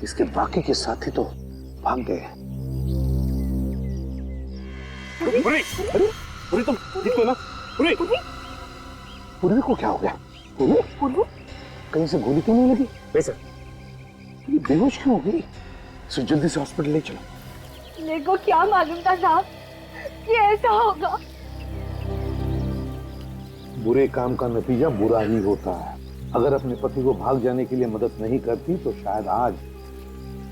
इसके बाकी के साथी तो भाग गए। अरे तुम ठीक हो ना? पूर्वी को क्या हो गया? पूर्वी कहीं से गोली तो नहीं लगी? नहीं सर। ये बेहोश क्यों हो गई? इसे जल्दी से हॉस्पिटल ले चलो। मेरे को क्या मालूम था साहब कि ऐसा होगा। बुरे काम का नतीजा बुरा ही होता है। अगर अपने पति को भाग जाने के लिए मदद नहीं करती तो शायद आज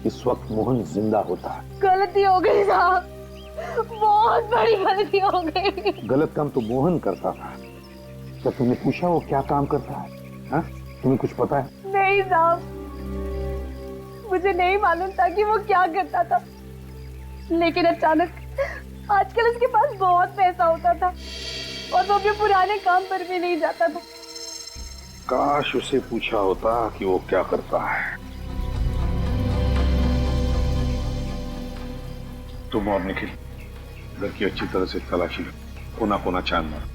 इस वक्त मोहन जिंदा होता। गलती हो गई साहब, बहुत बड़ी गलती हो गई। गलत काम तो मोहन करता था। क्या तुमने पूछा वो क्या काम करता है? हाँ? तुम्हें कुछ पता है? नहीं साहब, मुझे नहीं मालूम था कि वो क्या करता था, लेकिन अचानक आजकल उसके पास बहुत पैसा होता था और वो भी पुराने काम पर भी नहीं जाता था। काश उसे पूछा होता कि वो क्या करता है। तुम और निखिल घर की अच्छी तरह से तलाशी लो, कोना कोना छान मारो।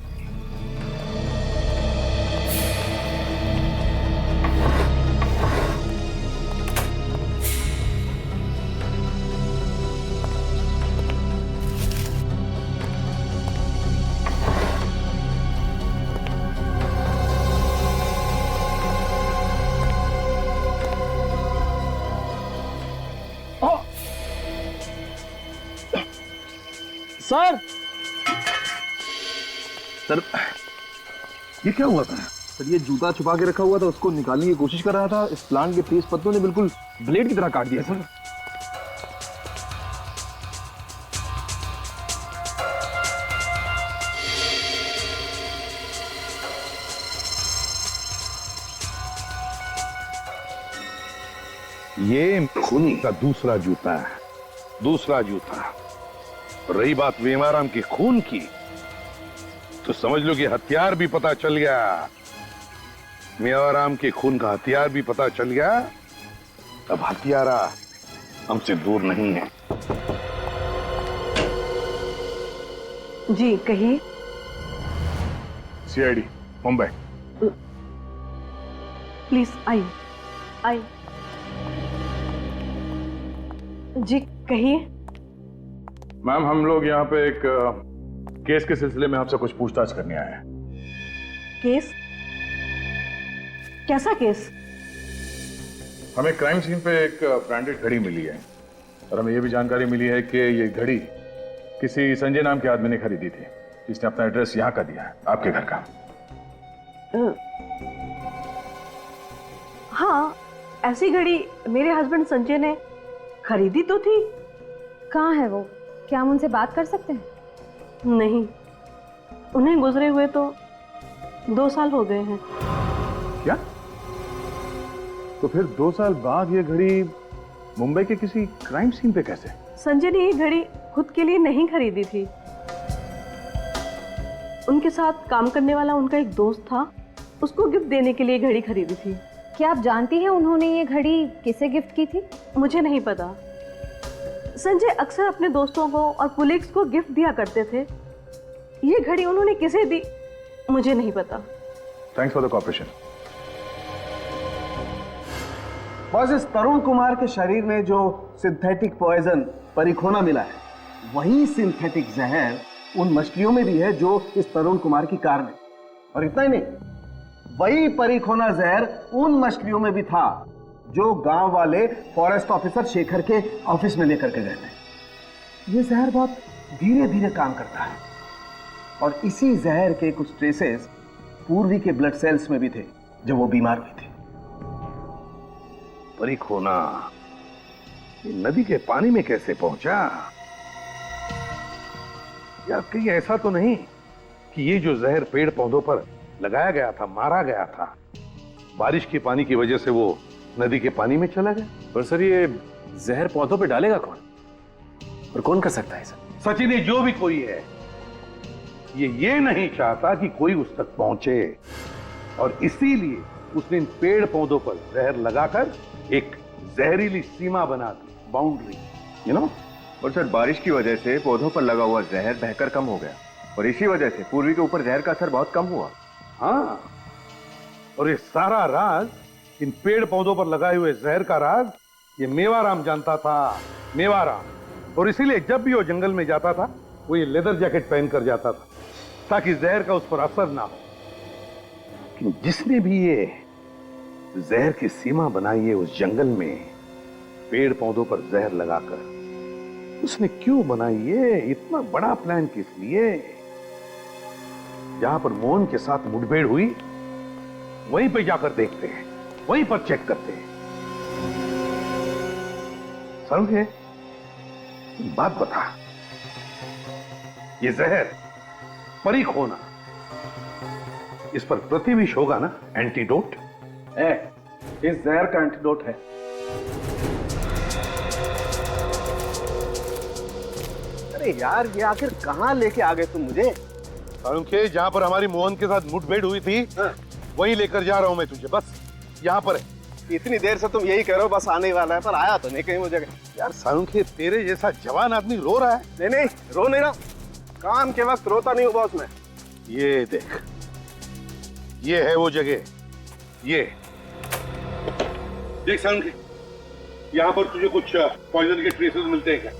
सर सर ये क्या हुआ था? सर ये जूता छुपा के रखा हुआ था, उसको निकालने की कोशिश कर रहा था। इस प्लांट के तेज पत्तों ने बिल्कुल ब्लेड की तरह काट दिया सर। ये खूनी का दूसरा जूता है, दूसरा जूता। रही बात वेमाराम के खून की, तो समझ लो कि हथियार भी पता चल गया। मेवाराम के खून का हथियार भी पता चल गया। अब हथियारा हमसे दूर नहीं है। जी कहिए। सीआईडी मुंबई। प्लीज आइए आइए। जी कहिए। मैम हम लोग यहाँ पे एक केस के सिलसिले में आपसे कुछ पूछताछ करने आए हैं। केस? कैसा केस? हमें क्राइम सीन पे एक ब्रांडेड घड़ी मिली है और हमें यह भी जानकारी मिली है कि ये घड़ी किसी संजय नाम के आदमी ने खरीदी थी, जिसने अपना एड्रेस यहाँ का दिया है, आपके घर का। हाँ, ऐसी घड़ी मेरे हस्बैंड संजय ने खरीदी तो थी। कहाँ है वो? क्या हम उनसे बात कर सकते हैं? नहीं, उन्हें गुजरे हुए तो 2 साल हो गए हैं। क्या? तो फिर 2 साल बाद ये घड़ी मुंबई के किसी क्राइम सीन पे कैसे? संजय ने ये घड़ी खुद के लिए नहीं खरीदी थी। उनके साथ काम करने वाला उनका एक दोस्त था, उसको गिफ्ट देने के लिए घड़ी खरीदी थी। क्या आप जानती हैं उन्होंने ये घड़ी किसे गिफ्ट की थी? मुझे नहीं पता। संजय अक्सर अपने दोस्तों को और कुलीग्स को गिफ्ट दिया करते थे। ये घड़ी उन्होंने किसे दी मुझे नहीं पता। Thanks for the cooperation. बस इस तरुण कुमार के शरीर में जो सिंथेटिक पॉइजन परिखोना मिला है, वही सिंथेटिक जहर उन मछलियों में भी है जो इस तरुण कुमार की कार में। और इतना ही नहीं, वही परिखोना जहर उन मछलियों में भी था जो गांव वाले फॉरेस्ट ऑफिसर शेखर के ऑफिस में लेकर के गए थे। ये जहर बहुत धीरे धीरे काम करता है और इसी जहर के कुछ ट्रेसेस पूर्वी के ब्लड सेल्स में भी थे जब वो बीमार हुई थी। परिखोना नदी के पानी में कैसे पहुंचा? या कहीं ऐसा तो नहीं कि ये जो जहर पेड़ पौधों पर लगाया गया था, मारा गया था, बारिश के पानी की वजह से वो नदी के पानी में चला गया? पर सर ये जहर पौधों पे डालेगा कौन, और कौन कर सकता है सर? सचिन, ये जो भी कोई है, ये नहीं चाहता कि कोई उस तक पहुंचे और इसीलिए उसने इन पेड़ पौधों पर जहर लगाकर एक जहरीली सीमा बना दी, बाउंड्री, यू नो। और सर बारिश की वजह से पौधों पर लगा हुआ जहर बहकर कम हो गया और इसी वजह से पूर्वी के ऊपर जहर का असर बहुत कम हुआ। हाँ, और ये सारा राज, इन पेड़ पौधों पर लगाए हुए जहर का राज ये मेवाराम जानता था, मेवाराम। और इसीलिए जब भी वो जंगल में जाता था वो ये लेदर जैकेट पहन कर जाता था ताकि जहर का उस पर असर ना हो। लेकिन जिसने भी ये जहर की सीमा बनाई है उस जंगल में, पेड़ पौधों पर जहर लगाकर, उसने क्यों बनाई है? इतना बड़ा प्लान किस लिए? जहां पर मोहन के साथ मुठभेड़ हुई वहीं पे जाकर देखते हैं, वहीं पर चेक करते हैं। समझे? बात बता, ये जहर परीख होना, इस पर प्रतिविष होगा ना एंटीडोट? इस जहर का एंटीडोट है। अरे यार, ये आखिर कहां लेके आ गए तुम मुझे? सालुंखे, जहां पर हमारी मोहन के साथ मुठभेड़ हुई थी वहीं लेकर जा रहा हूं मैं तुझे। बस यहां पर है। इतनी देर से तुम यही कह रहे हो, बस आने ही वाला है, पर आया तो नहीं कहीं वो जगह। यार सालुंखे, तेरे जैसा जवान आदमी रो रहा है। नहीं नहीं, रो नहीं रहा। काम के वक्त रोता नहीं हूं बॉस मैं। ये देख, ये है वो जगह। ये देख सालुंखे, यहां पर तुझे कुछ पॉइजन के ट्रेसेस मिलते हैं क्या?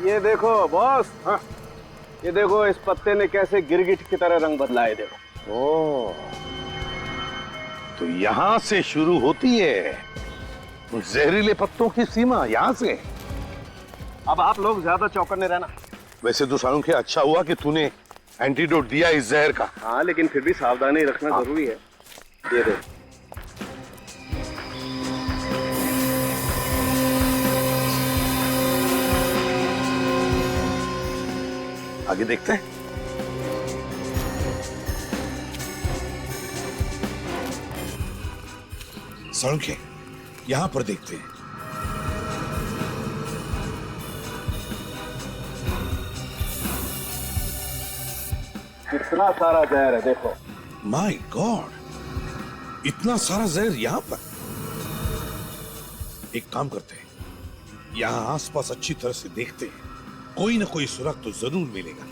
ये देखो बॉस। हाँ? ये देखो, इस पत्ते ने कैसे गिरगिट की तरह रंग बदला है, देखो। ओ, तो यहां से शुरू होती है जहरीले पत्तों की सीमा, यहां से। अब आप लोग ज्यादा चौकन्ने रहना। वैसे तो सालुंखे, अच्छा हुआ कि तूने एंटीडोट दिया इस जहर का। हाँ, लेकिन फिर भी सावधानी रखना जरूरी है। ये देखो। आगे देखते हैं। सालुंखे, यहां पर देखते हैं। कितना सारा जहर है, देखो। माय गॉड, इतना सारा जहर यहां पर। एक काम करते हैं, यहां आसपास अच्छी तरह से देखते हैं, कोई ना कोई सुराग तो जरूर मिलेगा।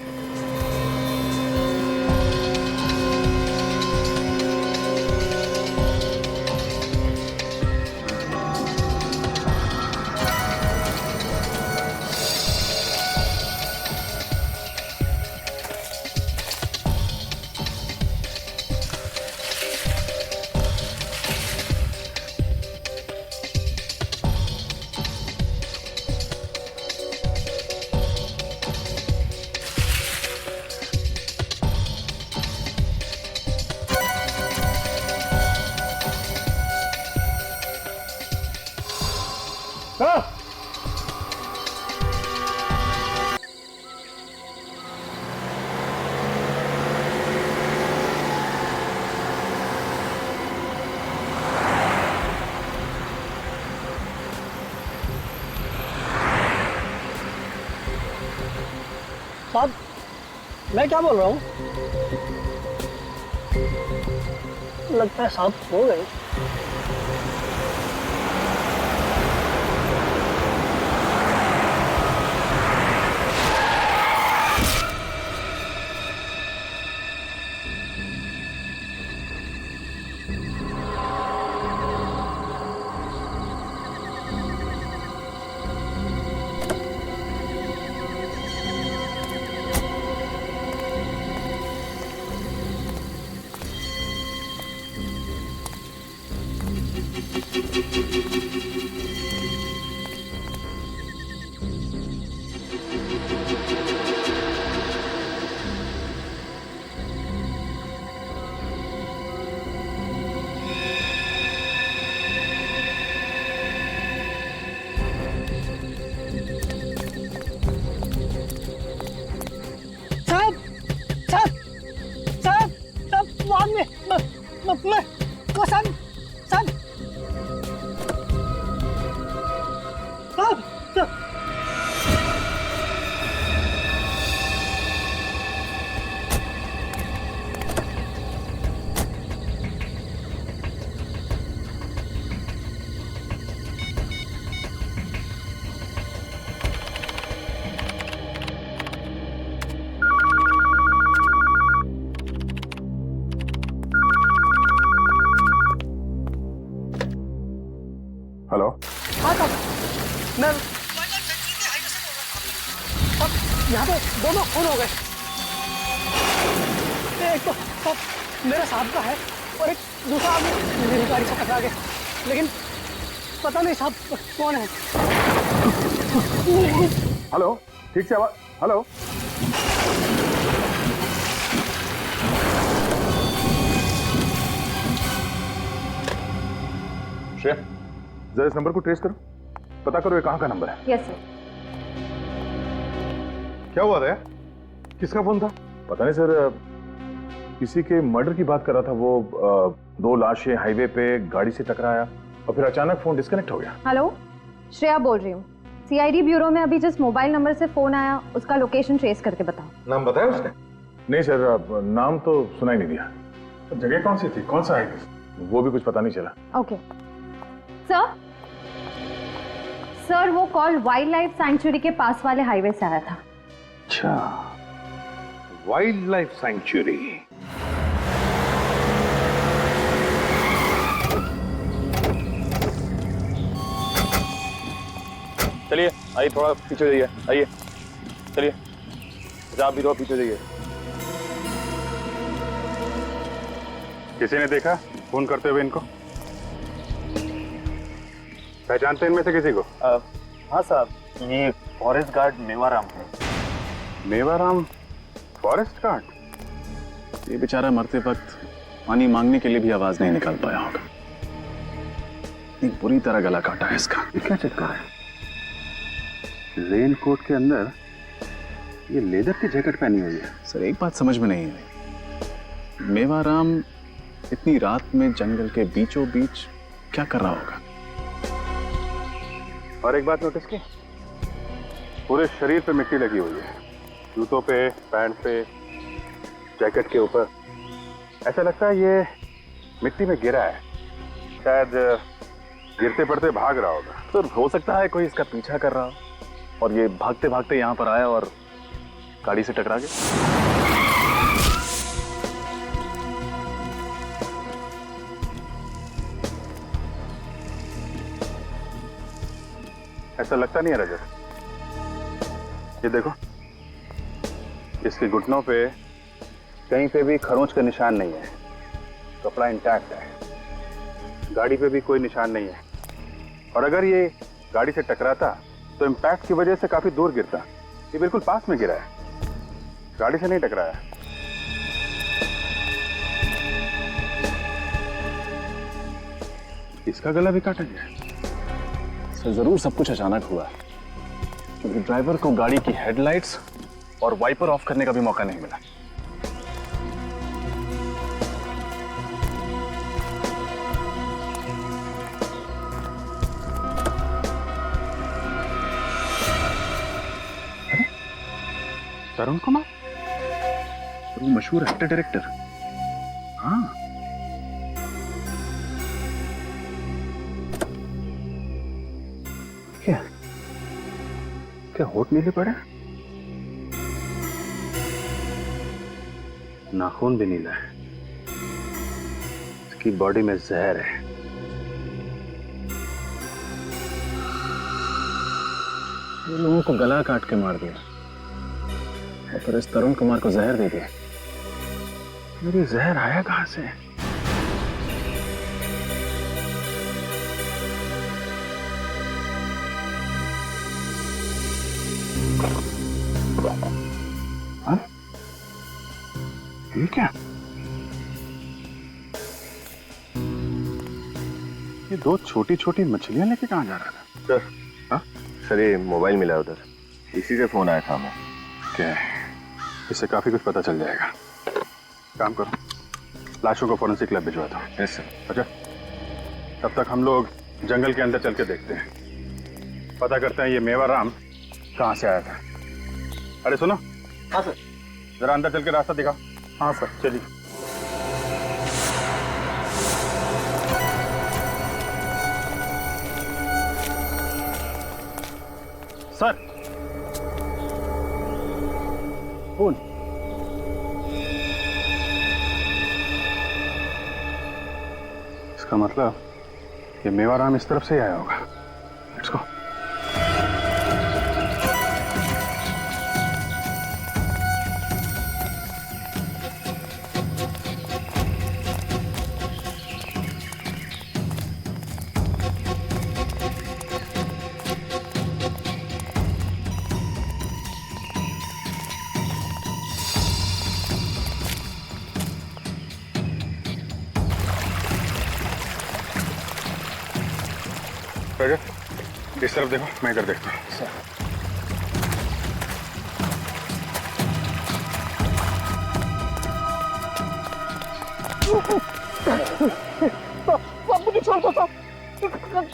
साहब, मैं क्या बोल रहा हूँ? लगता है साहब हो गए। साहब मैं वाइल्डलाइफ सेंचुरी के हाईवे से बोल रहा हूँ और यहाँ पे दोनों खून हो गए। एक तो साहब मेरे साहब का है और एक दूसरा आदमी मेरी गाड़ी से टकरा गया, लेकिन पता नहीं साहब कौन है। हेलो, ठीक से आवाज। हेलो, श्रेया, जरा इस नंबर को ट्रेस करो, पता करो ये कहाँ का नंबर है। Yes sir. क्या हुआ था? किसका फोन था? पता नहीं सर, किसी के मर्डर की बात कर रहा था वो। 2 लाशें हाईवे पे गाड़ी से टकराया और फिर अचानक फोन डिस्कनेक्ट हो गया। हेलो, श्रेया बोल रही हूँ। सीआईडी ब्यूरो में अभी जिस मोबाइल नंबर से फोन आया उसका लोकेशन ट्रेस करके बताओ। नाम बताया उसने? नहीं सर, नाम तो सुना ही नहीं दिया। जगह कौन सी थी, कौन सा हाईवे, वो भी कुछ पता नहीं चला। ओके सर वो कॉल वाइल्ड लाइफ सैंक्चुरी के पास वाले हाईवे से आया था। अच्छा, वाइल्ड लाइफ सैंक्चुरी। चलिए आइए, थोड़ा पीछे जाइए, आइए चलिए, आप भी थोड़ा पीछे जाइए। किसी ने देखा फोन करते हुए इनको? पहचानते हैं इनमें से किसी को? हाँ साहब, ये फॉरेस्ट गार्ड मेवाराम है। Mewaram forest guard? ये बेचारा मरते वक्त पानी मांगने के लिए भी आवाज नहीं निकाल पाया होगा। एक बुरी तरह गला काटा है इसका। ये क्या चक्कर है? रेन कोट के अंदर ये लेदर की जैकेट पहनी हुई है। सर एक बात समझ में नहीं आई, मेवाराम इतनी रात में जंगल के बीचों बीच क्या कर रहा होगा? और एक बात नोटिस की, पूरे शरीर पे मिट्टी लगी हुई है, जूतों पे, पैंट पे, जैकेट के ऊपर। ऐसा लगता है ये मिट्टी में गिरा है, शायद गिरते पड़ते भाग रहा होगा। तो हो सकता है कोई इसका पीछा कर रहा हो और ये भागते भागते यहाँ पर आया और गाड़ी से टकरा गया। ऐसा लगता नहीं है रजत। ये देखो, इसके घुटनों पे कहीं पे भी खरोंच का निशान नहीं है, कपड़ा इंटैक्ट है, गाड़ी पे भी कोई निशान नहीं है। और अगर ये गाड़ी से टकराता तो इम्पैक्ट की वजह से काफी दूर गिरता। ये बिल्कुल पास में गिरा है, गाड़ी से नहीं टकराया। इसका गला भी काटा गया है। सर जरूर सब कुछ अचानक हुआ है, क्योंकि ड्राइवर को गाड़ी की हेडलाइट्स और वाइपर ऑफ करने का भी मौका नहीं मिला। तरुण कुमार, वो मशहूर एक्टर डायरेक्टर। हाँ, क्या होठ नीले पड़े? नाखून भी नीला है, इसकी बॉडी में जहर है। ये लोगों को गला काट के मार दिया और फिर इस तरुण कुमार को जहर दे दिया। मेरी जहर आया कहां से? हाँ? ये क्या? ये 2 छोटी छोटी मछलियां लेके कहां जा रहा था? सर, हाँ सर, ये मोबाइल मिला उधर, इसी से फोन आया था हमें। क्या है? इससे काफी कुछ पता चल जाएगा। काम करो, लाशों को फोरेंसिक लैब भिजवा दो। Yes sir. अच्छा, तब तक हम लोग जंगल के अंदर चल के देखते हैं, पता करते हैं ये मेवाराम कहाँ से आया था। अरे सुनो। हाँ सर। जरा अंदर चल के रास्ता दिखाओ। हाँ सर। चलिए। Sir, phone. इसका मतलब ये मेवाराम इस तरफ से ही आया होगा। Let's go. इस तरफ देखो, मैं इधर देखता हूँ। साहब मुझे छोड़ दो साहब।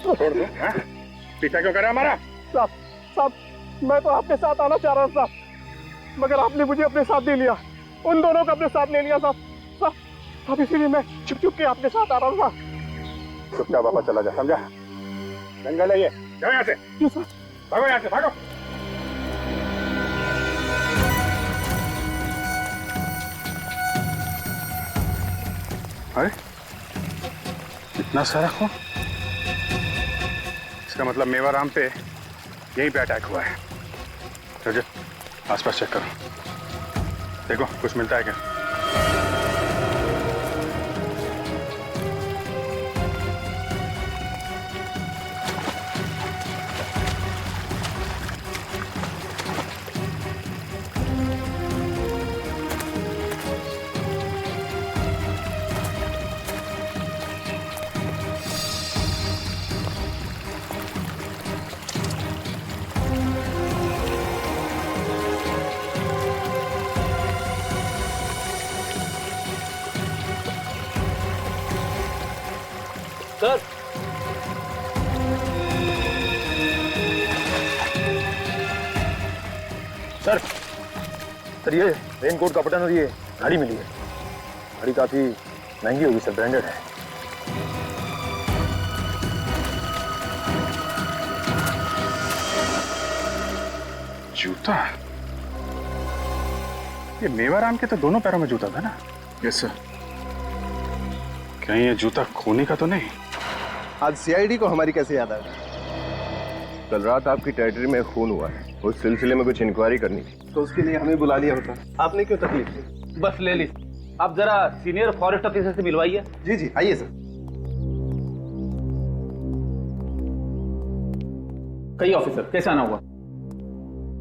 छोड़ दो? पीछा क्यों करा हमारा? साहब मैं तो आपके साथ आना चाह रहा था, मगर आपने मुझे अपने साथ नहीं लिया। उन दोनों को अपने साथ ले लिया साहब। अब इसीलिए मैं छुप छुप के आपके साथ आ रहा था। चुपचाप वापस चला जा, समझा? जंगल है ये, जाओ यहाँ से। क्यों सर? भागो यहाँ से, भागो। अरे इतना सारा खून, इसका मतलब मेवाराम पे यहीं पे अटैक हुआ है। चलो आसपास चेक करो, देखो कुछ मिलता है क्या। सर सर सर ये रेनकोट का बटन और ये घड़ी मिली है। घड़ी काफी महंगी होगी सर, ब्रांडेड है। जूता? ये मेवाराम के तो दोनों पैरों में जूता था ना? Yes sir. कहीं ये जूता खोने का तो नहीं? आज सीआईडी को हमारी कैसे याद आ गई? कल रात आपकी टेरिटरी में खून हुआ है, उस सिलसिले में कुछ इंक्वायरी करनी थी। तो उसके लिए हमें बुला लिया होता, आपने क्यों तकलीफ ली? बस ले ली। आप जरा सीनियर फॉरेस्ट ऑफिसर से मिलवाइए। जी जी आइए सर। कई ऑफिसर, कैसे आना हुआ?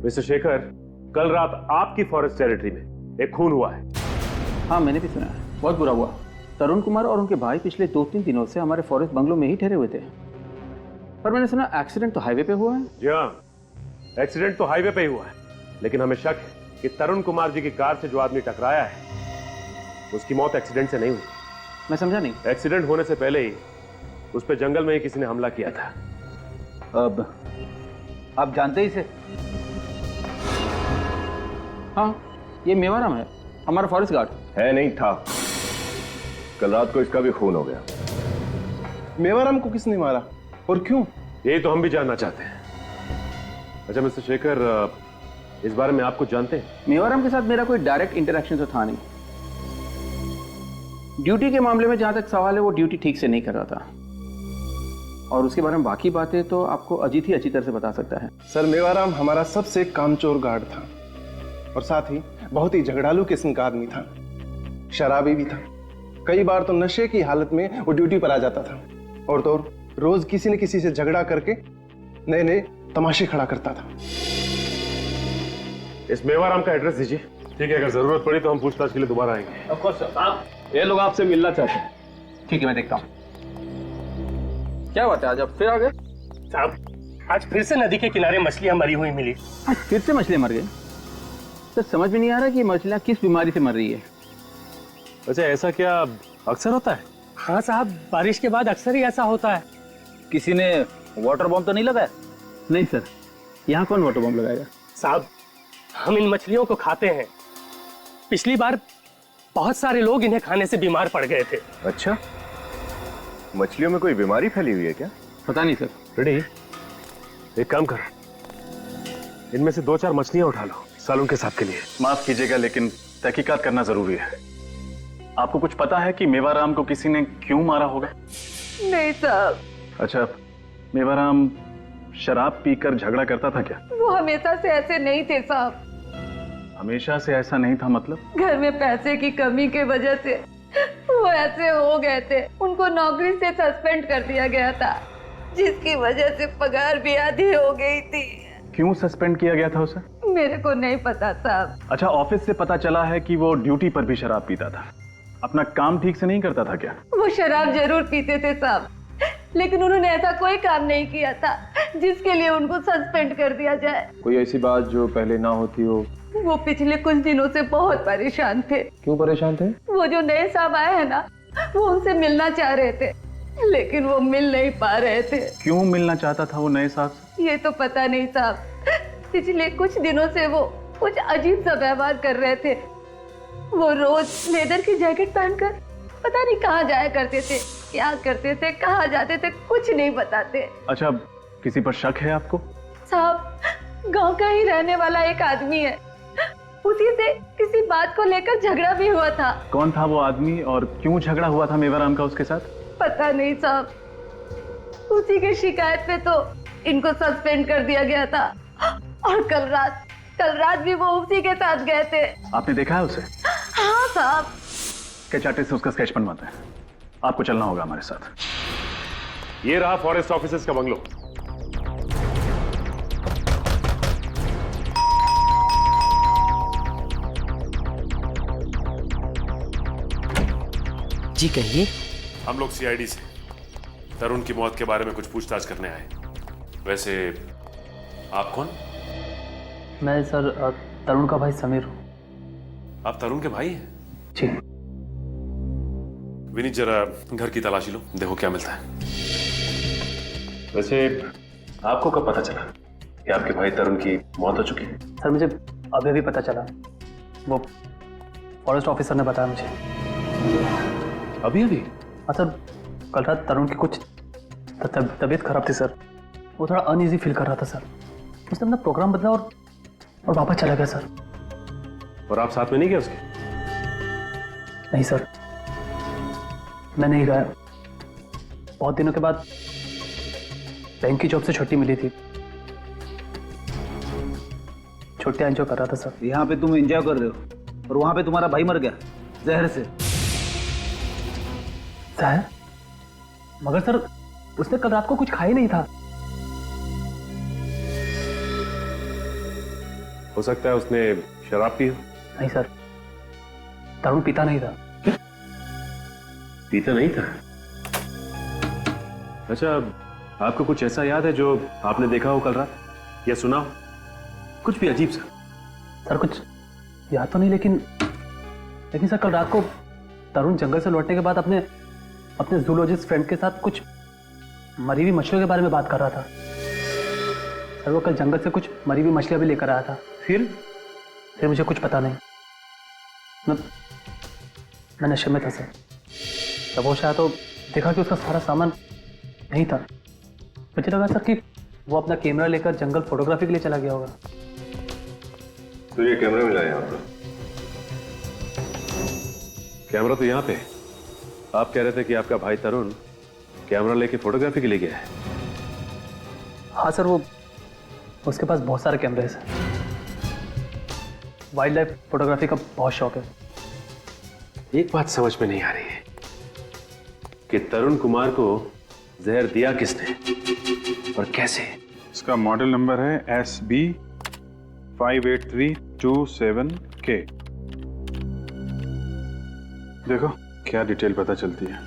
मिस्टर शेखर, कल रात आपकी फॉरेस्ट टेरिटरी में एक खून हुआ है। हाँ मैंने भी सुना है, बहुत बुरा हुआ। तरुण कुमार और उनके भाई पिछले 2-3 दिनों से हमारे फॉरेस्ट बंगलो में ही ठहरे हुए थे, पर मैंने सुना एक्सीडेंट तो हाईवे पे हुआ है। जी हाँ, एक्सीडेंट तो हाईवे पे ही हुआ है, लेकिन हमें शक है कि तरुण कुमार जी की कार से जो आदमी टकराया है उसकी मौत एक्सीडेंट से नहीं हुई। मैं समझा नहीं। एक्सीडेंट होने से पहले ही उस पर जंगल में ही किसी ने हमला किया था। अब आप जानते ही से? हाँ, ये मेवाराम है, हमारा फॉरेस्ट गार्ड। है नहीं था, कल रात को इसका भी खून हो गया। मेवाराम को किसने मारा और क्यों? यही तो हम भी जानना चाहते हैं। अच्छा मिस्टर शेखर, इस बारे में आप कुछ जानते हैं? मेवाराम के साथ मेरा कोई डायरेक्ट इंटरेक्शन तो था नहीं। ड्यूटी के मामले में जहां तक सवाल है, वो ड्यूटी ठीक से नहीं कर रहा था, और उसके बारे में बाकी बातें तो आपको अजीत ही अच्छी तरह से बता सकता है। सर मेवाराम हमारा सबसे कामचोर गार्ड था, और साथ ही बहुत ही झगड़ालू किस्म का आदमी था, शराबी भी था। कई बार तो नशे की हालत में वो ड्यूटी पर आ जाता था, और तो और रोज किसी न किसी से झगड़ा करके नए नए तमाशे खड़ा करता था। इस मेवाराम का एड्रेस दीजिए। ठीक है, अगर जरूरत पड़ी तो हम पूछताछ के लिए दोबारा आएंगे। Of course sir. आप ये लोग आपसे मिलना चाहते हैं। ठीक है, मैं देखता हूँ। क्या बात है, आज आप फिर आ गए? साहब आज फिर से नदी के किनारे मछलियां मरी हुई मिली। आज फिर से मछलियां मर गई? सर समझ में नहीं आ रहा कि मछलियां किस बीमारी से मर रही है। अच्छा, ऐसा क्या अक्सर होता है? हाँ साहब, बारिश के बाद अक्सर ही ऐसा होता है। किसी ने वाटर बॉम्ब तो नहीं लगाया? नहीं सर, यहाँ कौन वाटर बॉम्ब लगाएगा? साहब हम इन मछलियों को खाते हैं। पिछली बार बहुत सारे लोग इन्हें खाने से बीमार पड़ गए थे। अच्छा, मछलियों में कोई बीमारी फैली हुई है क्या? पता नहीं सर। रेडी, एक काम कर, इनमें से 2-4 मछलियां उठा लो सालून के साहब के लिए। माफ कीजिएगा, लेकिन तहकीकात करना जरूरी है। आपको कुछ पता है कि मेवाराम को किसी ने क्यों मारा होगा? नहीं साहब। अच्छा, मेवाराम शराब पीकर झगड़ा करता था क्या? वो हमेशा से ऐसे नहीं थे साहब। हमेशा से ऐसा नहीं था मतलब? घर में पैसे की कमी के वजह से वो ऐसे हो गए थे। उनको नौकरी से सस्पेंड कर दिया गया था, जिसकी वजह से पगार भी आधी हो गई थी। क्यों सस्पेंड किया गया था उसे? मेरे को नहीं पता साहब। अच्छा, ऑफिस से पता चला है कि वो ड्यूटी पर भी शराब पीता था। अपना काम ठीक से नहीं करता था क्या? वो शराब जरूर पीते थे साहब, लेकिन उन्होंने ऐसा कोई काम नहीं किया था जिसके लिए उनको सस्पेंड कर दिया जाए। कोई ऐसी बात जो पहले ना होती हो? वो पिछले कुछ दिनों से बहुत परेशान थे। क्यों परेशान थे? वो जो नए साहब आए हैं ना, वो उनसे मिलना चाह रहे थे, लेकिन वो मिल नहीं पा रहे थे। क्यों मिलना चाहता था वो नए साहब से? ये तो पता नहीं साहब, पिछले कुछ दिनों से वो कुछ अजीब सा व्यवहार कर रहे थे। वो रोज लेदर की जैकेट पहनकर पता नहीं कहाँ जाया करते थे, क्या करते थे, कहाँ जाते थे, कुछ नहीं बताते। अच्छा, किसी पर शक है आपको? साहब, गांव का ही रहने वाला एक आदमी है, उसी से किसी बात को लेकर झगड़ा भी हुआ था। कौन था वो आदमी और क्यों झगड़ा हुआ था मेवाराम का उसके साथ? पता नहीं साहब, उसी की शिकायत पे तो इनको सस्पेंड कर दिया गया था। और कल रात भी वो उसी के साथ गए थे। आपने देखा है उसे? हाँ साहब। स्केच आर्टिस्ट से उसका स्केच बनवाते हैं, आपको चलना होगा हमारे साथ। ये रहा फॉरेस्ट ऑफिसर्स का बंगलो। जी कहिए। हम लोग सीआईडी से तरुण की मौत के बारे में कुछ पूछताछ करने आए। वैसे आप कौन? मैं सर तरुण का भाई समीर हूँ। आप तरुण के भाई हैं? जी। विनीत, जरा घर की तलाशी लो, देखो क्या मिलता है। वैसे आपको कब पता चला कि आपके भाई तरुण की मौत हो चुकी है? सर मुझे अभी भी पता चला, वो फॉरेस्ट ऑफिसर ने बताया मुझे। अभी? हाँ सर, कल रात तरुण की कुछ तबीयत खराब थी सर, वो थोड़ा अनईजी फील कर रहा था सर। उसने अपना प्रोग्राम बदला और वापस चला गया सर। और आप साथ में नहीं गए उसके? नहीं सर, मैं नहीं गया। बहुत दिनों के बाद बैंक की जॉब से छुट्टी मिली थी, छुट्टियां एंजॉय कर रहा था सर। यहाँ पे तुम एंजॉय कर रहे हो और वहां पे तुम्हारा भाई मर गया जहर से। जहर? मगर सर उसने कल रात को कुछ खाया नहीं था। हो सकता है उसने शराब पी हो। नहीं सर, तरुण पीता नहीं था। पीता नहीं था? अच्छा, आपको कुछ ऐसा याद है जो आपने देखा हो कल रात या सुना हो? कुछ भी अजीब सा? सर कुछ याद तो नहीं, लेकिन सर कल रात को तरुण जंगल से लौटने के बाद अपने जूलॉजिस्ट फ्रेंड के साथ कुछ मरी हुई मछलियों के बारे में बात कर रहा था। सर वो कल जंगल से कुछ मरी हुई मछलियां भी लेकर आया था। फिर मुझे कुछ पता नहीं, मैं नशे में था सर। जब होश आया तो देखा कि उसका सारा सामान नहीं था। मुझे लगा सर कि वो अपना कैमरा लेकर जंगल फोटोग्राफी के लिए चला गया होगा। तो ये कैमरा मिला यहाँ पर? कैमरा तो यहाँ पे। आप कह रहे थे कि आपका भाई तरुण कैमरा लेके फोटोग्राफी के लिए गया है? हाँ सर, वो उसके पास बहुत सारे कैमरे हैं। वाइल्ड लाइफ फोटोग्राफी का बहुत शौक है। एक बात समझ में नहीं आ रही है कि तरुण कुमार को जहर दिया किसने और कैसे? इसका मॉडल नंबर है SB58327K। देखो क्या डिटेल पता चलती है।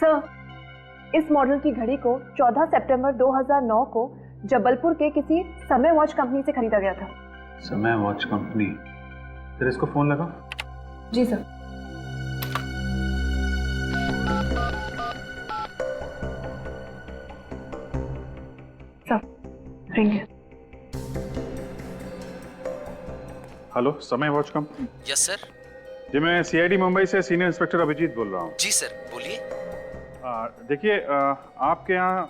सर, इस मॉडल की घड़ी को 14 सितंबर 2009 को जबलपुर के किसी समय वॉच कंपनी से खरीदा गया था। समय वॉच कंपनी? फिर इसको फोन लगा। जी सर। रिंग है। Hello, Samay watch company? Yes sir. जी, मैं सीआईडी मुंबई से सीनियर इंस्पेक्टर अभिजीत बोल रहा हूँ। जी सर, बोलिए। देखिए, आपके यहाँ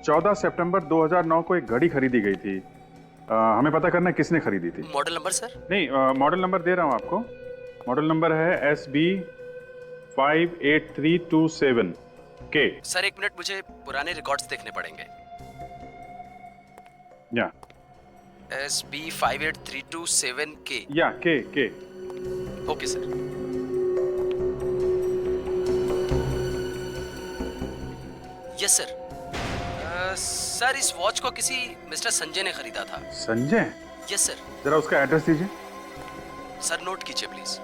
14 सितंबर 2009 को एक घड़ी खरीदी गई थी। हमें पता करना है किसने खरीदी थी। Model number sir? नहीं, मॉडल नंबर दे रहा हूँ आपको। मॉडल नंबर है SB58327K। सर एक मिनट, मुझे पुराने रिकॉर्ड्स देखने पड़ेंगे। या SB58327K। या K। Okay sir. Yes sir. Sir इस वॉच को किसी मिस्टर संजय ने खरीदा था। संजय? Yes sir. जरा उसका एड्रेस दीजिए। सर नोट कीजिए प्लीज।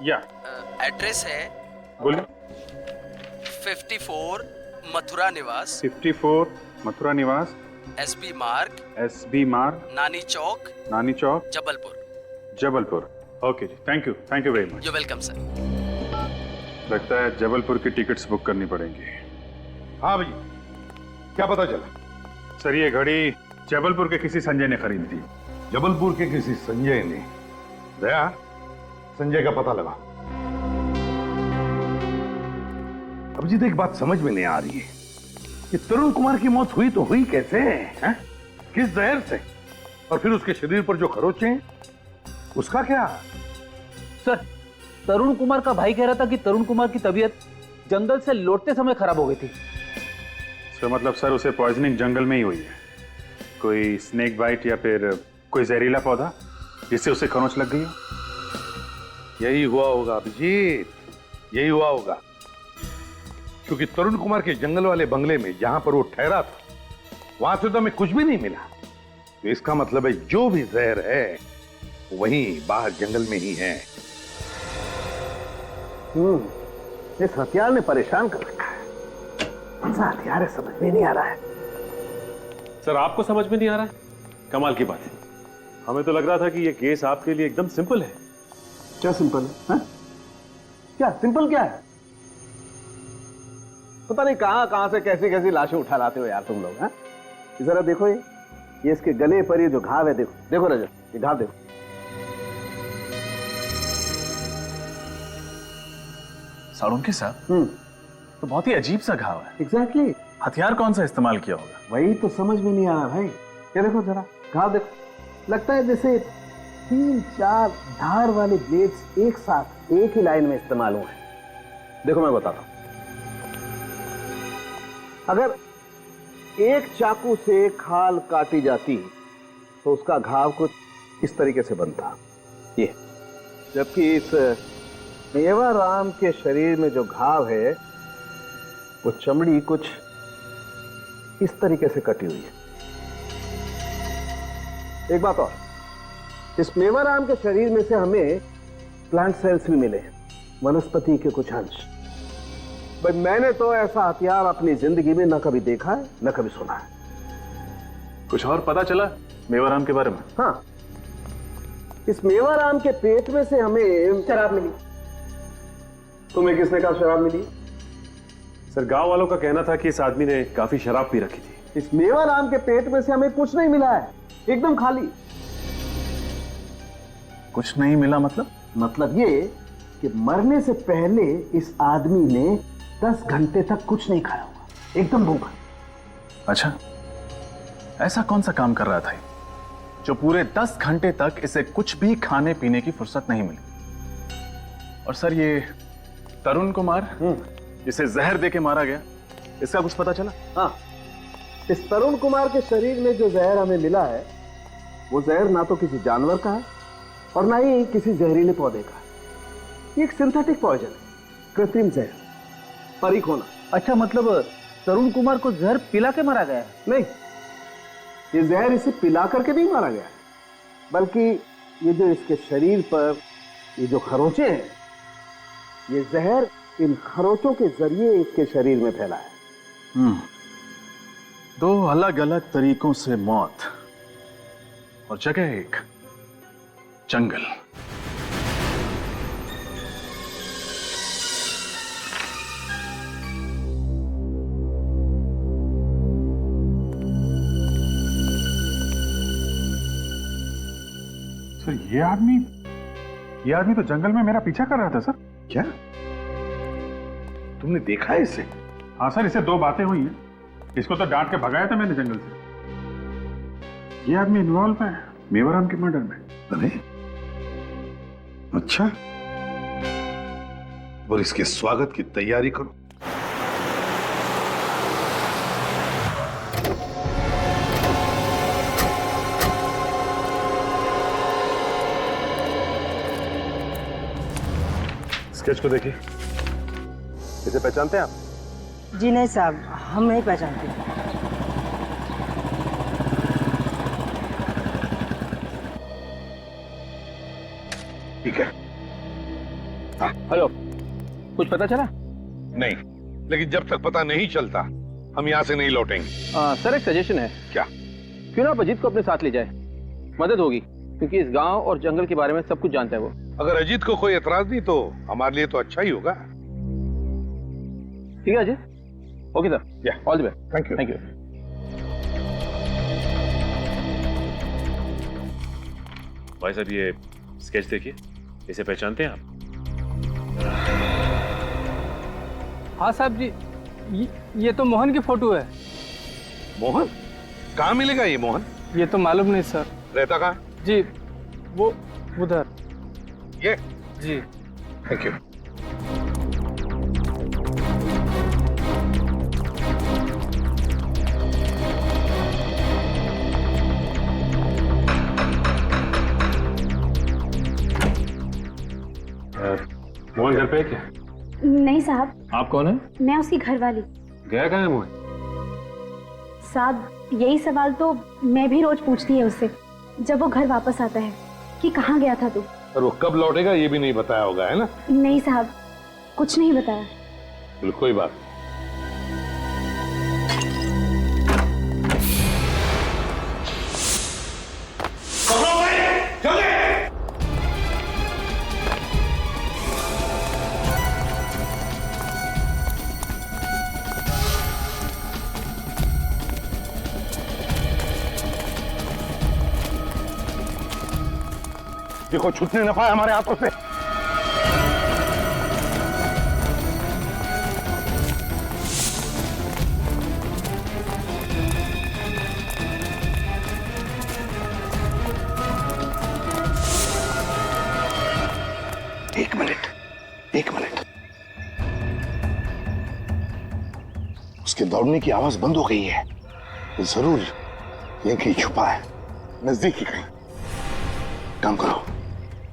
या एड्रेस है बोलिए। 54 मथुरा निवास, 54 मथुरा निवास, एसबी मार्ग, नानी चौक, जबलपुर। ओके जी, thank you very much. You welcome sir. लगता है जबलपुर की टिकट्स बुक करनी पड़ेंगी। हाँ भैया, क्या पता चला? सर ये घड़ी जबलपुर के किसी संजय ने खरीदी थी। जबलपुर के किसी संजय ने? दया, संजय का पता लगा। अभिजीत, एक बात समझ में नहीं आ रही है कि तरुण कुमार की मौत हुई तो हुई कैसे है? किस जहर से? और फिर उसके शरीर पर जो खरोचे हैं उसका क्या? सर, तरुण कुमार का भाई कह रहा था कि तरुण कुमार की तबीयत जंगल से लौटते समय खराब हो गई थी। तो मतलब सर उसे पॉइजनिंग जंगल में ही हुई है? कोई स्नेक बाइट या फिर कोई जहरीला पौधा जिससे उसे खरोंच लग गई हो? यही हुआ होगा अभिजीत, यही हुआ होगा। क्योंकि तरुण कुमार के जंगल वाले बंगले में जहां पर वो ठहरा था वहां से तो हमें कुछ भी नहीं मिला। तो इसका मतलब है जो भी जहर है वहीं बाहर जंगल में ही है। इस हथियार ने परेशान कर रखा है। कौन सा हथियार है समझ में नहीं आ रहा है। सर आपको समझ में नहीं आ रहा है? कमाल की बात है। हमें तो लग रहा था कि ये केस आपके लिए एकदम सिंपल है। क्या सिंपल है? क्या सिंपल क्या है? पता नहीं कहां से कैसी कैसी लाशें उठा लाते हो यार तुम लोग। हैं? जरा देखो ये इसके गले पर ये जो घाव है, देखो रजत, ये घाव देखो। साळुंखे साहब, तो बहुत ही अजीब सा घाव है। एग्जैक्टली। हथियार कौन सा इस्तेमाल किया होगा? वही तो समझ में नहीं आ रहा भाई। ये देखो जरा घाव देखो, लगता है जैसे 3-4 धार वाले ब्लेड्स एक साथ एक ही लाइन में इस्तेमाल हुए हैं। देखो मैं बताता हूं, अगर एक चाकू से खाल काटी जाती तो उसका घाव कुछ इस तरीके से बनता ये, जबकि इस मेवाराम के शरीर में जो घाव है वो चमड़ी कुछ इस तरीके से कटी हुई है। एक बात और, इस मेवाराम के शरीर में से हमें प्लांट सेल्स भी मिले, वनस्पति के कुछ अंश। भाई मैंने तो ऐसा हथियार अपनी जिंदगी में न कभी देखा है न कभी सुना है। कुछ और पता चला मेवाराम के बारे में? हाँ, इस मेवाराम के पेट में से हमें शराब मिली। तुम्हें किसने कहा शराब मिली? सर गांव वालों का कहना था कि इस आदमी ने काफी शराब पी रखी थी। इस मेवाराम के पेट में से हमें कुछ नहीं मिला है, एकदम खाली। कुछ नहीं मिला मतलब ये कि मरने से पहले इस आदमी ने 10 घंटे तक कुछ नहीं खाया होगा, एकदम भूखा। अच्छा, ऐसा कौन सा काम कर रहा था जो पूरे 10 घंटे तक इसे कुछ भी खाने पीने की फुर्सत नहीं मिली? और सर ये तरुण कुमार जिसे जहर देके मारा गया, इसका कुछ पता चला? हाँ, इस तरुण कुमार के शरीर में जो जहर हमें मिला है वो जहर ना तो किसी जानवर का है और ना ही किसी जहरीले पौधे का है। ये एक सिंथेटिक पॉइजन है, कृत्रिम जहर, परिखोना। अच्छा, मतलब तरुण कुमार को जहर पिला के मारा गया है? नहीं, ये जहर इसे पिला करके नहीं मारा गया है, बल्कि ये जो इसके शरीर पर ये जो खरोंचे हैं, ये जहर इन खरोंचों के जरिए इसके शरीर में फैला है। 2 अलग अलग तरीकों से मौत और जगह एक जंगल। सर ये आदमी तो जंगल में मेरा पीछा कर रहा था सर। क्या तुमने देखा है इसे? हाँ सर, इससे 2 बातें हुई हैं। इसको तो डांट के भगाया था मैंने जंगल से। ये आदमी इन्वॉल्व है मेवाराम के मर्डर में। अरे अच्छा, और इसके स्वागत की तैयारी करो। स्केच को देखिए, इसे पहचानते हैं आप? जी नहीं साहब, हम नहीं पहचानते। ठीक है। हेलो, कुछ पता चला? नहीं, लेकिन जब तक पता नहीं चलता हम यहाँ से नहीं लौटेंगे। सर एक सजेशन है। क्या? क्यों ना आप अजीत को अपने साथ ले जाए, मदद होगी, क्योंकि इस गांव और जंगल के बारे में सब कुछ जानता है वो। अगर अजीत को कोई एतराज नहीं तो हमारे लिए तो अच्छा ही होगा। ठीक है Ajit. Okay sir, all the best. Thank you. Thank you. भाई साहब ये स्केच देखिए, इसे पहचानते हैं आप? हाँ साहब जी, ये तो मोहन की फोटो है। मोहन? कहाँ मिलेगा ये मोहन? ये तो मालूम नहीं सर। रहता कहाँ? जी वो उधर। ये? जी। Thank you. मोहन घर पे है क्या? नहीं साहब। आप कौन है? मैं उसकी घरवाली। गया कहाँ है मोहन? साहब यही सवाल तो मैं भी रोज पूछती है उससे जब वो घर वापस आता है कि कहाँ गया था तू। और वो कब लौटेगा ये भी नहीं बताया होगा, है ना? नहीं साहब, कुछ नहीं बताया। चलो कोई बात। देखो छूटने न पाए हमारे हाथों से। एक मिनट। उसके दौड़ने की आवाज बंद हो गई है। वो जरूर यहीं कहीं छुपा है, नजदीक ही कहीं। काम करो,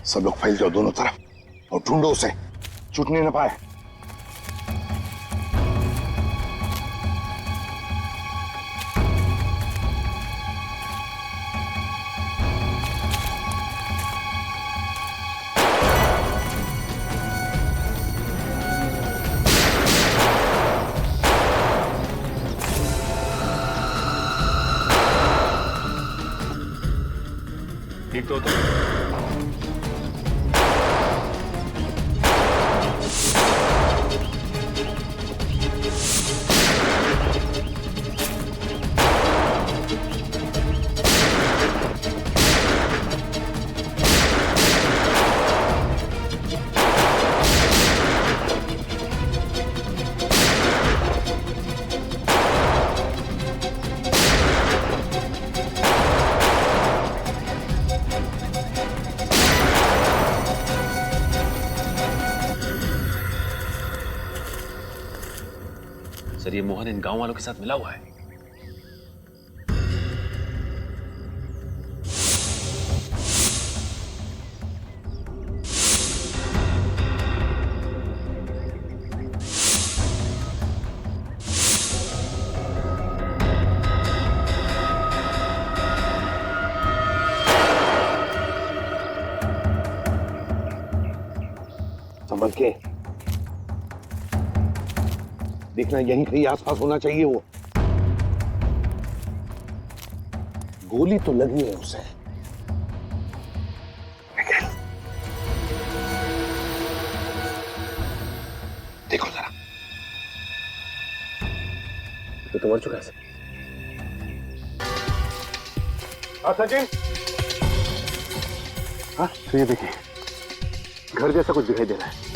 सब लोग फैल जाओ दोनों तरफ और ढूंढो उसे, छूटने न पाए। ठीक तो सर, ये मोहन इन गांव वालों के साथ मिला हुआ है। संभल के देखना, यहीं कहीं आसपास होना चाहिए वो। गोली तो लगी है उसे। देखो जरा, तो मर चुका है। सचिन। हाँ तो ये देखिए, घर जैसा कुछ दिखाई दे रहा है।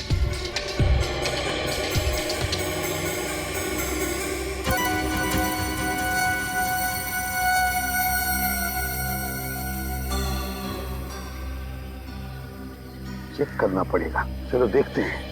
चेक करना पड़ेगा, चलो देखते हैं।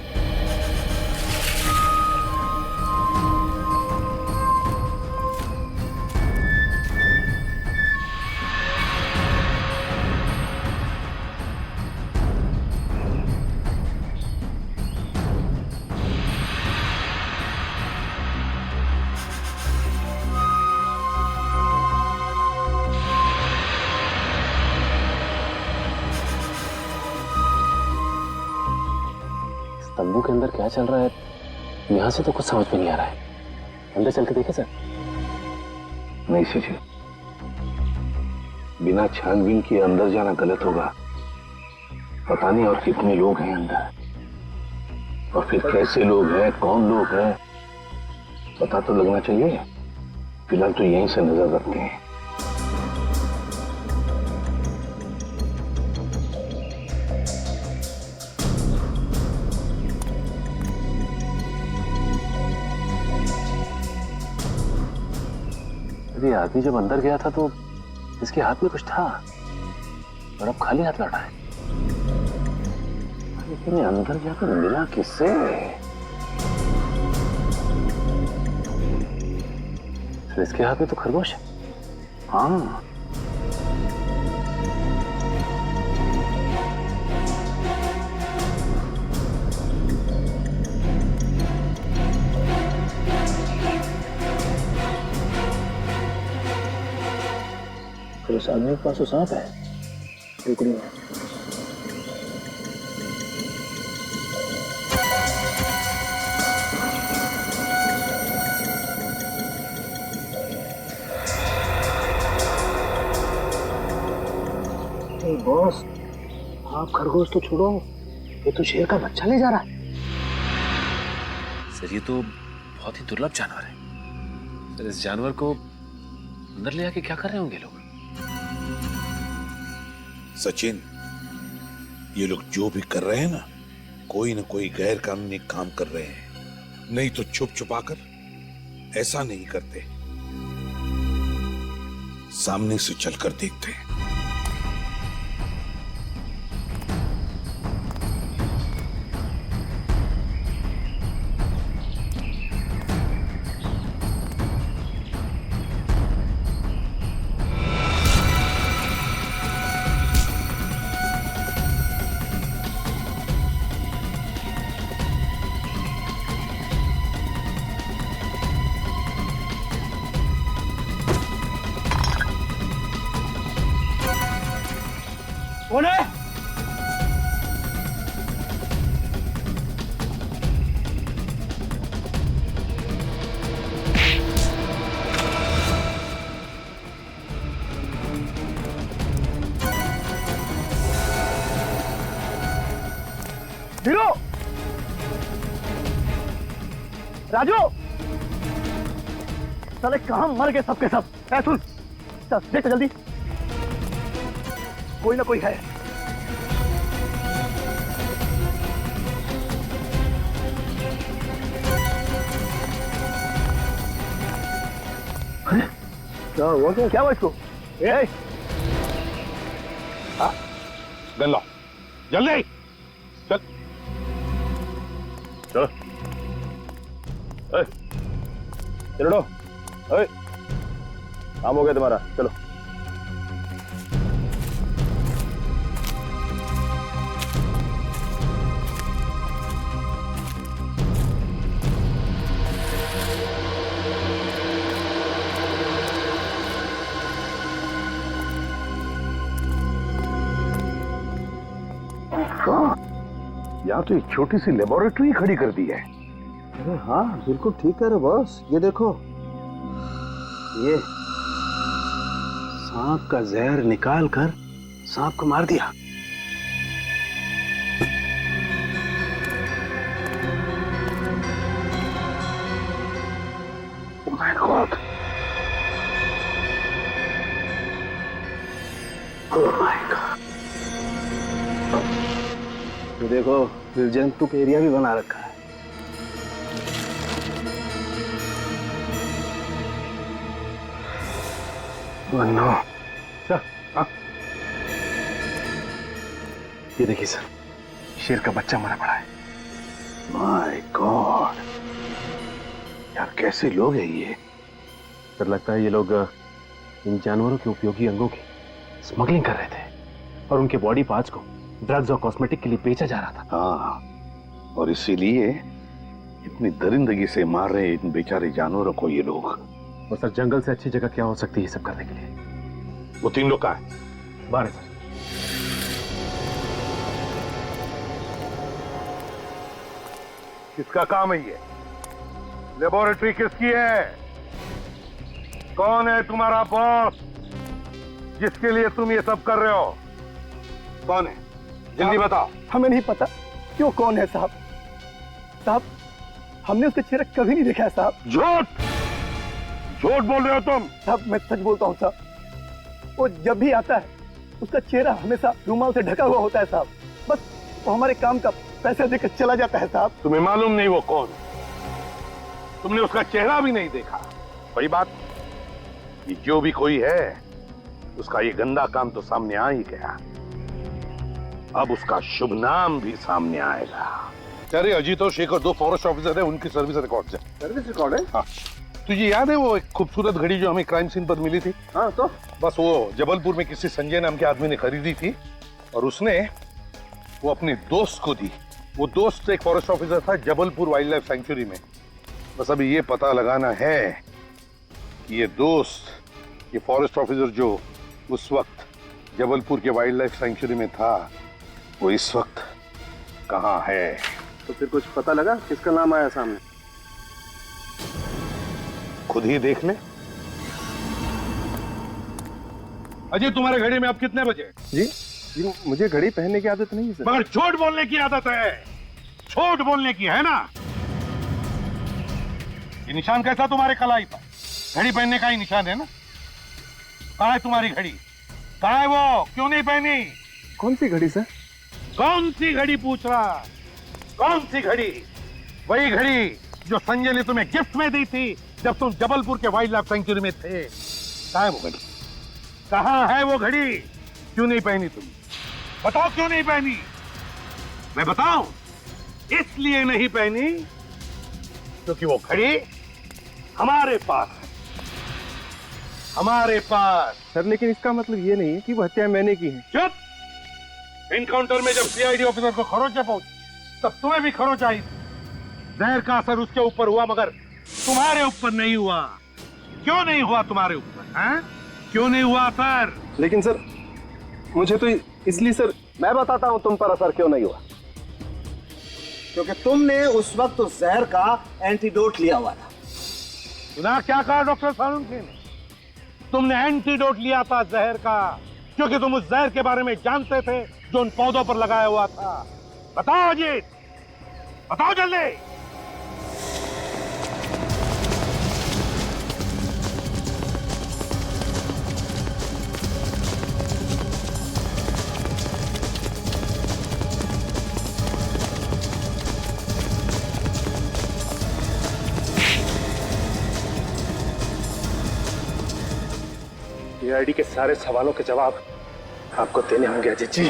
तंबू के अंदर क्या चल रहा है यहाँ से तो कुछ समझ में नहीं आ रहा है। अंदर चल के देखे सर? नहीं सचिन, बिना छानबीन के अंदर जाना गलत होगा। पता नहीं और कितने लोग हैं अंदर, और फिर कैसे लोग हैं, कौन लोग हैं, पता तो लगना चाहिए। फिलहाल तो यहीं से नजर रखते हैं। ये आदमी जब अंदर गया था तो इसके हाथ में कुछ था और अब खाली हाथ लौटा है। लेकिन ये अंदर जाकर मिला किससे? तो इसके हाथ में तो खरगोश है। हाँ, फिर उस आदमी के पास तो सांप है टुकड़ी में। बॉस, आप खरगोश तो छोड़ो, ये तो शेर का बच्चा ले जा रहा है। सर ये तो बहुत ही दुर्लभ जानवर है। सर इस जानवर को अंदर ले आके क्या कर रहे होंगे लोग? सचिन, ये लोग जो भी कर रहे हैं ना कोई गैर कानूनी काम कर रहे हैं। नहीं तो छुप छुपाकर ऐसा नहीं करते, सामने से चलकर देखते हैं। कौन है? धीरू, राजू, साले कहां मर गए सबके सब? सुन, चल देख जल्दी, कोई ना कोई है। क्या हुआ? क्या हुआ इसको? गन लो, जल्दी चल। चलो चलो, काम हो गया तुम्हारा, चलो। यहाँ तो एक छोटी सी लेबोरेटरी खड़ी कर दी है। अरे हाँ, बिल्कुल ठीक कह रहे बॉस। ये देखो, ये सांप का जहर निकाल कर सांप को मार दिया। Oh my God! Oh my God! तो देखो, फिर जंतु का एरिया भी बना रखा है। Oh no! ये देखिए सर, शेर का बच्चा मरा पड़ा है। My God! यार कैसे लोग हैं ये? सर लगता है ये लोग इन जानवरों के उपयोगी अंगों की स्मगलिंग कर रहे थे और उनके बॉडी पार्ट्स को ड्रग्स और कॉस्मेटिक के लिए बेचा जा रहा था। हाँ, और इसीलिए इतनी दरिंदगी से मार रहे इन बेचारे जानवरों को ये लोग। और सर जंगल से अच्छी जगह क्या हो सकती है ये सब करने के लिए? वो 3 लोग कहाँ हैं? बाहर है सर। किसका काम है ये? लेबोरेटरी किसकी है? कौन है तुम्हारा बॉस जिसके लिए तुम ये सब कर रहे हो? कौन है? जल्दी बताओ। हमें नहीं पता क्यों कौन है साहब। साहब हमने उसका चेहरा कभी नहीं देखा है साहब। झूठ झूठ बोल रहे हो तुम। साहब मैं सच बोलता हूँ साहब। वो जब भी आता है उसका चेहरा हमेशा रुमाल से ढका हुआ होता है साहब। बस वो हमारे काम का पैसा देकर चला जाता है साहब। तुम्हें मालूम नहीं वो कौन है? तुमने उसका चेहरा भी नहीं देखा। वही बात, ये जो भी कोई है उसका ये गंदा काम तो सामने आ ही गया, अब उसका शुभ नाम भी सामने आएगा। अरे अजीत और शेखर दो फॉरेस्ट ऑफिसर है, उनकी सर्विस रिकॉर्ड है। सर्विस रिकॉर्ड है? हाँ। तुझे याद है वो एक खूबसूरत घड़ी जो हमें क्राइम सीन पर मिली थी? हाँ तो बस वो जबलपुर में किसी संजय नाम के आदमी ने खरीदी थी और उसने वो अपने दोस्त को दी। वो दोस्त एक फॉरेस्ट ऑफिसर था जबलपुर वाइल्ड लाइफ सेंचुरी में। बस अभी ये पता लगाना है कि ये दोस्त, ये फॉरेस्ट ऑफिसर जो उस वक्त जबलपुर के वाइल्ड लाइफ सेंचुरी में था, वो इस वक्त कहाँ है? तो फिर कुछ पता लगा किसका नाम आया सामने? खुद ही देख ले। अजय तुम्हारे घड़ी में अब कितने बजे? जी मुझे घड़ी पहनने की आदत नहीं है सर। मगर झूठ बोलने की आदत है, झूठ बोलने की, है ना? ये निशान कैसा तुम्हारे कलाई पर? घड़ी पहनने का ही निशान है ना? कहाँ है तुम्हारी घड़ी? कहाँ है वो? क्यों नहीं पहनी? कौन सी घड़ी सर? कौन सी घड़ी पूछ रहा? कौन सी घड़ी? वही घड़ी जो संजय ने तुम्हें गिफ्ट में दी थी जब तुम जबलपुर के वाइल्ड लाइफ सेंचुरी में थे। कहाँ है वो घड़ी? कहाँ है वो घड़ी? क्यों नहीं पहनी तुम? बताओ क्यों नहीं पहनी? मैं बताऊं? इसलिए नहीं पहनी क्योंकि वो घड़ी हमारे पास है, हमारे पास। सर लेकिन इसका मतलब ये नहीं है कि वो हत्या मैंने की है। चुप! इनकाउंटर में जब सीआईडी ऑफिसर को खरोच पहुंची तब तुम्हें भी खरोच आई। जहर का असर उसके ऊपर हुआ मगर तुम्हारे ऊपर नहीं हुआ। क्यों नहीं हुआ तुम्हारे ऊपर? हैं? क्यों नहीं हुआ असर? लेकिन सर मुझे तो इसलिए सर। मैं बताता हूं तुम पर असर क्यों नहीं हुआ। क्योंकि तुमने उस वक्त उस जहर का एंटीडोट लिया हुआ था। सुना क्या कहा डॉक्टर सालुंखे ने? तुमने एंटीडोट लिया था जहर का क्योंकि तुम उस जहर के बारे में जानते थे जो उन पौधों पर लगाया हुआ था। बताओ अजीत, बताओ जल्दी। सीआईडी के सारे सवालों के जवाब आपको देने होंगे अजीत जी।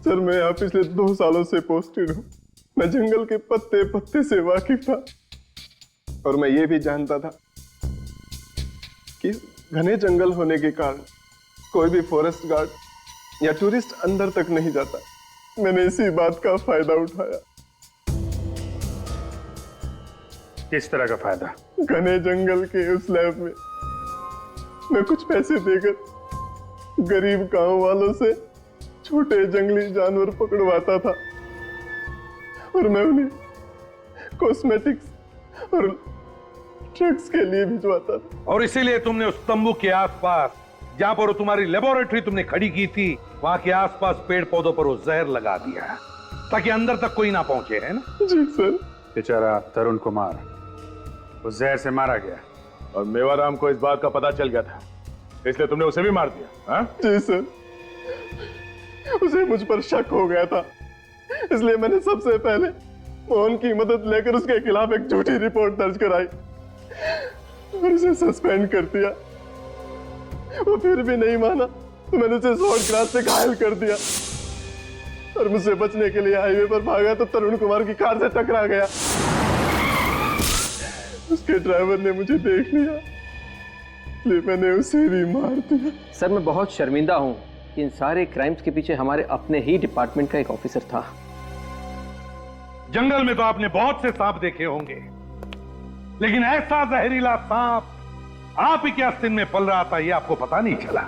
सर मैं यहाँ पिछले 2 सालों से पोस्टेड हूँ। मैं जंगल के पत्ते पत्ते से वाकिफ था और मैं ये भी जानता था कि घने जंगल होने के कारण कोई भी फॉरेस्ट गार्ड या टूरिस्ट अंदर तक नहीं जाता। मैंने इसी बात का फायदा उठाया। किस तरह का फायदा? घने जंगल के उस लैब में मैं कुछ पैसे देकर गरीब गांव वालों से छोटे जंगली जानवर पकड़वाता था और मैं उन्हें कॉस्मेटिक्स और ड्रग्स के लिए भिजवाता था। और इसीलिए तुमने उस तंबू के आसपास जहां पर तुम्हारी लेबोरेटरी तुमने खड़ी की थी वहां के आसपास पेड़ पौधों पर वो जहर लगा दिया ताकि अंदर तक कोई ना पहुंचे, है ना? जी सर। बेचारा तरुण कुमार उस जहर से मारा गया और मेवाराम को इस बात का पता चल गया था, इसलिए तुमने उसे भी मार दिया। हाँ? जी सर, उसे मुझ पर शक हो गया था, इसलिए मैंने सबसे पहले मोहन की मदद लेकर उसके खिलाफ एक झूठी रिपोर्ट दर्ज कराई और उसे सस्पेंड कर दिया। वो फिर भी नहीं माना तो मैंने उसे शॉर्ट क्लास से घायल कर दिया और मुझसे बचने के लिए हाईवे पर भागा तो तरुण कुमार की कार से टकरा गया। उसके ड्राइवर ने मुझे देख लिया इसलिए मैंने उसे भी मार दिया। सर मैं बहुत शर्मिंदा हूं कि इन सारे क्राइम्स के पीछे हमारे अपने ही डिपार्टमेंट का एक ऑफिसर था। जंगल में तो आपने बहुत से सांप देखे होंगे लेकिन ऐसा जहरीला सांप आप ही के आस्तीन में पल रहा था ये आपको पता नहीं चला।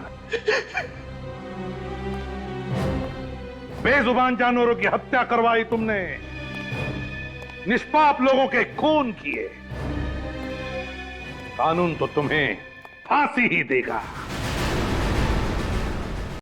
बेजुबान जानवरों की हत्या करवाई तुमने, निष्पाप लोगों के खून किए। कानून तो तुम्हें फांसी ही देगा।